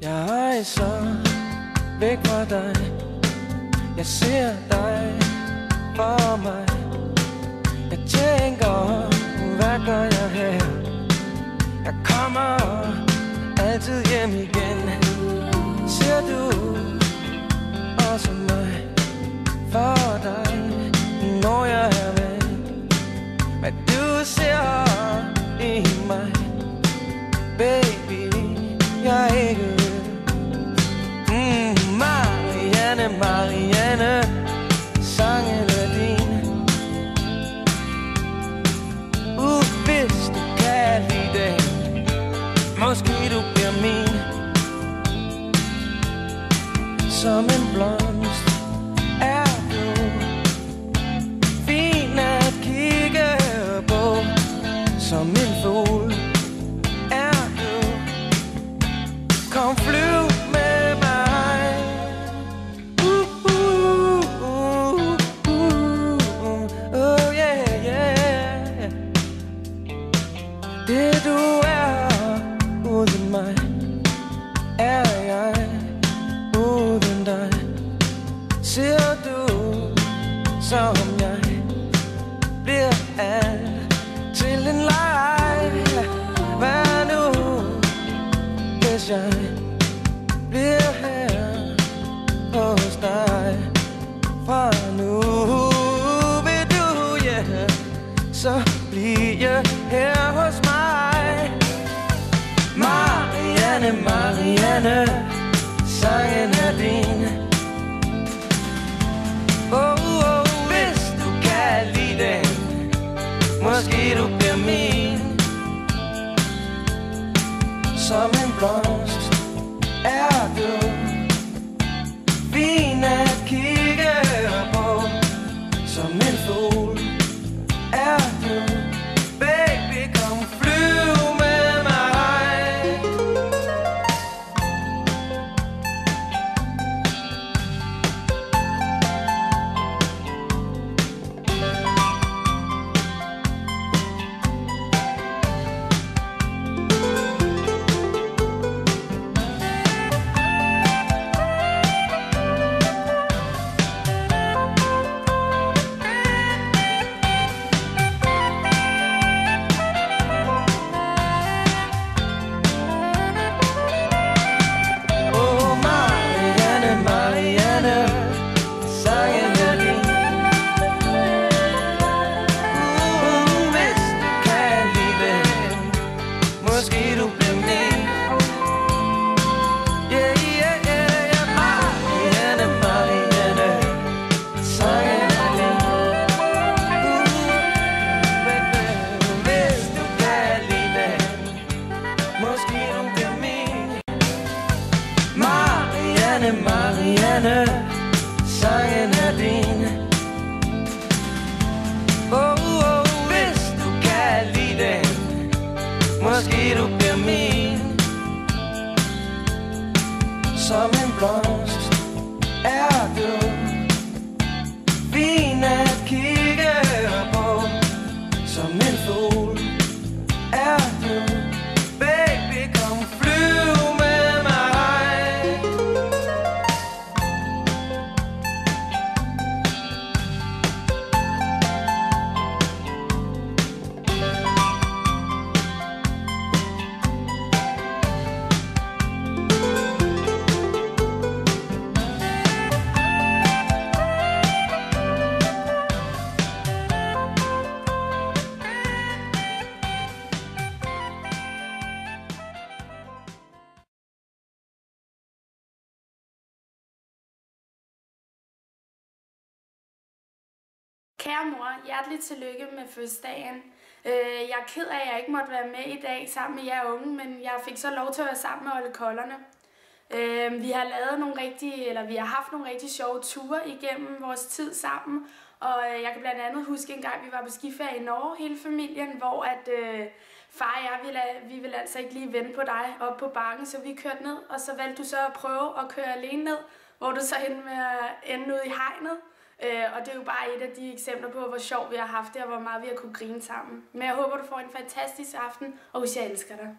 Jeg rejser væk fra dig. Jeg ser dig for mig. Jeg tænker, hvad gør jeg her? Jeg kommer altid hjem igen. Ser du også mig for dig, når jeg er væk? Hvad du ser i mig, baby, jeg er ikke Marianne, Marianne, sangen er din. Hvis du kan lide det, måske du bliver min. Som en blomst er du fin at kigge på. Som en fugl er du. Kom flyv med mig. Oh yeah, yeah. Det du er uden mig, er jeg uden dig. Ser du, som jeg bliver alt til en leg? Hvad nu, hvis jeg bliver her hos dig? Fra nu vil du, yeah, så bliver her hos mig. Marianne, Marianne, sangen er din. Hvis du kan lide den, måske du bliver min. Som en blomst er du fin at kigge på. Som en fugl er du. Baby, kom flyv med mig. Marianne, sangen er din. Hvis du kan lide den, måske du bliver min. Som en blomst er du fin at kigge på. Som en fugl er du. Baby, kom flyv med mig. Kære mor, hjerteligt tillykke med fødselsdagen. Jeg er ked af, at jeg ikke måtte være med i dag sammen med jer unge, men jeg fik så lov til at være sammen med Olle Kollerne. Vi har haft nogle rigtig sjove ture igennem vores tid sammen, og jeg kan blandt andet huske en gang, vi var på skiferie i Norge, hele familien, hvor far og jeg ville altså ikke lige vente på dig op på bakken, så vi kørte ned, og så valgte du så at prøve at køre alene ned, hvor du så endte med at ende ude i hegnet. Og det er jo bare et af de eksempler på, hvor sjov vi har haft det, og hvor meget vi har kunne grine sammen. Men jeg håber, du får en fantastisk aften, og husk, jeg elsker dig.